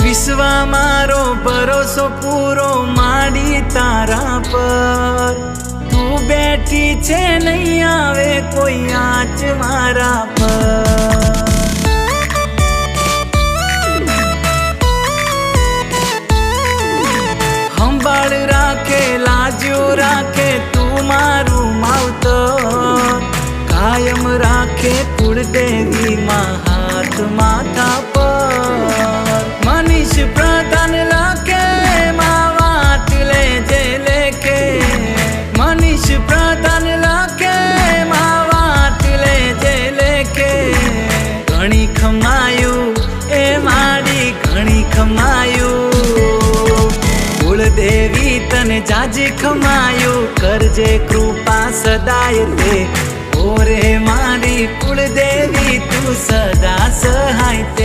विश्व मारो भरोसो पूरो माड़ी तारा पर। तू बैठी छे नहीं आवे कोई आँच मारा पर। संभाळ राखे लाजू राखे तू मारू मावतर। कायम राखे कुलदेवी मां हाथ माथा पर। मनीष प्रधान लाके मां वाट ले जे लेके। मनीष प्रधान लाके मां वाट ले जे लेके। घणी खमायू ए माड़ी घणी खमायू। कुलदेवी तने जाजी खमायू करजे कृपा सदाय ते। ओरे मारी कुलदेवी तू सदा सहाय ते।